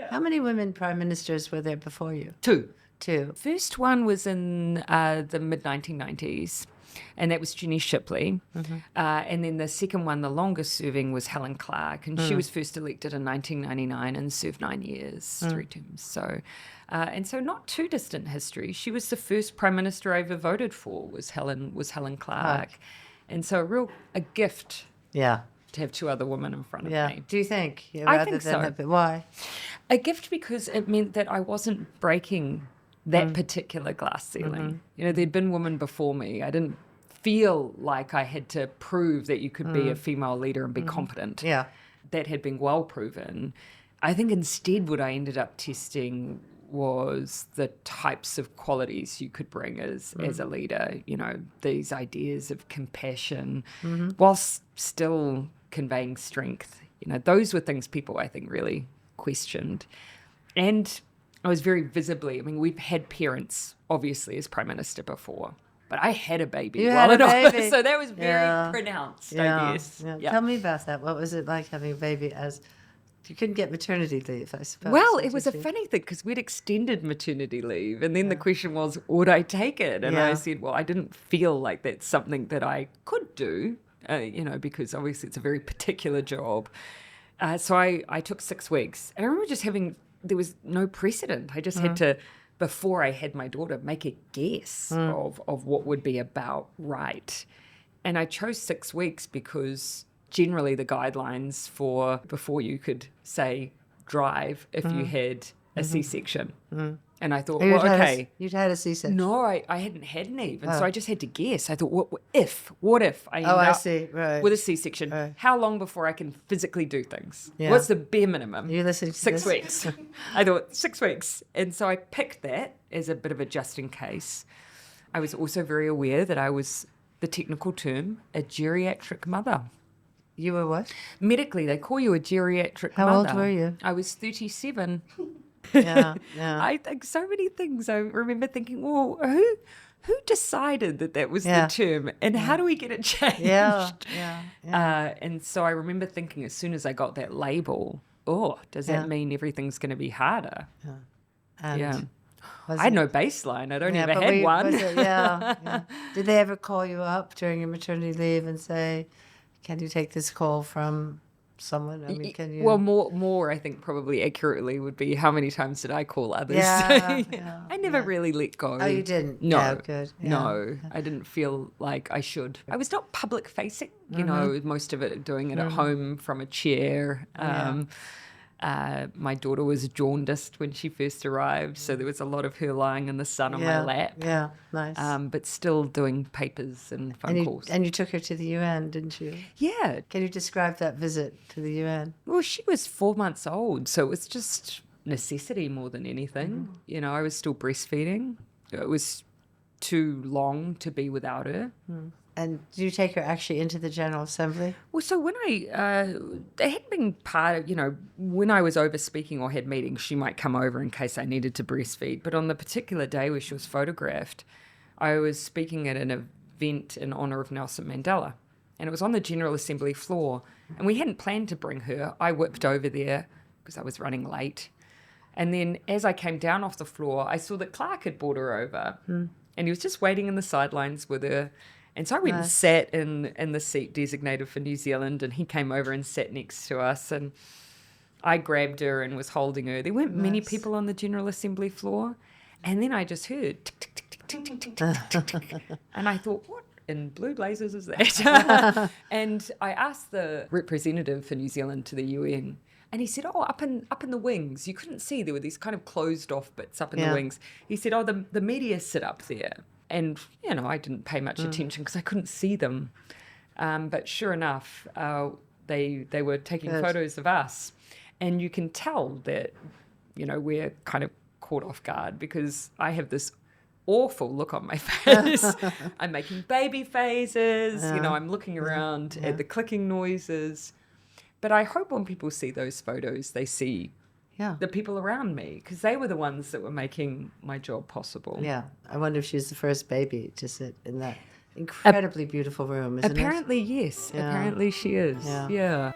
How many women prime ministers were there before you? Two. First one was in the mid-1990s, and that was Jenny Shipley. And then the second one, the longest serving, was Helen Clark, and she was first elected in 1999 and served 9 years, 3 terms. So, and so not too distant history. She was the first prime minister I ever voted for. Was Helen Clark, and so a gift. Yeah. To have 2 other women in front of me. Do you think? I think so. Why? A gift because it meant that I wasn't breaking that particular glass ceiling. You know, there'd been women before me. I didn't feel like I had to prove that you could be a female leader and be competent. Yeah. That had been well proven. I think instead what I ended up testing was the types of qualities you could bring as a leader, you know, these ideas of compassion whilst still conveying strength. You know, those were things people, I think, really questioned. And I was very visibly, I mean, we've had parents, obviously, as Prime Minister before, but I had a baby while in office, so that was very pronounced, I guess. Yeah. Tell me about that. What was it like having a baby as... You couldn't get maternity leave, I suppose. Well, it was a funny thing because we'd extended maternity leave, and then the question was, would I take it? And I said, well, I didn't feel like that's something that I could do, you know, because obviously it's a very particular job. So I took 6 weeks. And I remember just there was no precedent. I just had to, before I had my daughter, make a guess of what would be about right. And I chose 6 weeks because... generally the guidelines for before you could say drive if you had a C-section. And I thought, well, okay. You'd had a C-section? No, I hadn't had any. And so I just had to guess. I thought, what if I end up with a C-section? Right. How long before I can physically do things? Yeah. What's the bare minimum? You listening to 6 weeks. I thought 6 weeks. And so I picked that as a bit of a just in case. I was also very aware that I was, the technical term, a geriatric mother. You were what? Medically, they call you a geriatric mother. How old were you? I was 37. Yeah. I think so many things. I remember thinking, well, who decided that was the term, and how do we get it changed? Yeah. And so I remember thinking, as soon as I got that label, does that mean everything's going to be harder? And I had no baseline. I'd only ever had one. Did they ever call you up during your maternity leave and say, can you take this call from someone? I mean, can you? Well, more, I think probably accurately would be how many times did I call others? I never really let go. Oh, you didn't? No. Yeah, good. Yeah. No, I didn't feel like I should. I was not public facing, you know, most of it doing it at home from a chair. My daughter was jaundiced when she first arrived, so there was a lot of her lying in the sun on my lap. Yeah, nice. But still doing papers and phone calls. And you took her to the UN, didn't you? Yeah. Can you describe that visit to the UN? Well, she was 4 months old, so it was just necessity more than anything. You know, I was still breastfeeding. It was too long to be without her. And did you take her actually into the General Assembly? Well, so when they had been part of, you know, when I was over speaking or had meetings, she might come over in case I needed to breastfeed. But on the particular day where she was photographed, I was speaking at an event in honour of Nelson Mandela. And it was on the General Assembly floor. And we hadn't planned to bring her. I whipped over there because I was running late. And then as I came down off the floor, I saw that Clark had brought her over. And he was just waiting in the sidelines with her. And so I went and sat in the seat designated for New Zealand, and he came over and sat next to us, and I grabbed her and was holding her. There weren't many people on the General Assembly floor, and then I just heard tick, tick, tick, tick, tick, tick, tick, tick, tick, tick. And I thought, what in blue blazes is that? And I asked the representative for New Zealand to the UN, and he said, up in the wings. You couldn't see. There were these kind of closed off bits up in the wings. He said, the media sit up there. And, you know, I didn't pay much attention because I couldn't see them. But sure enough, they were taking photos of us. And you can tell that, you know, we're kind of caught off guard because I have this awful look on my face. I'm making baby faces. You know, I'm looking around at the clicking noises. But I hope when people see those photos, they see the people around me, because they were the ones that were making my job possible. Yeah. I wonder if she was the first baby to sit in that incredibly beautiful room, isn't Apparently, yes. Yeah. Apparently she is. Yeah.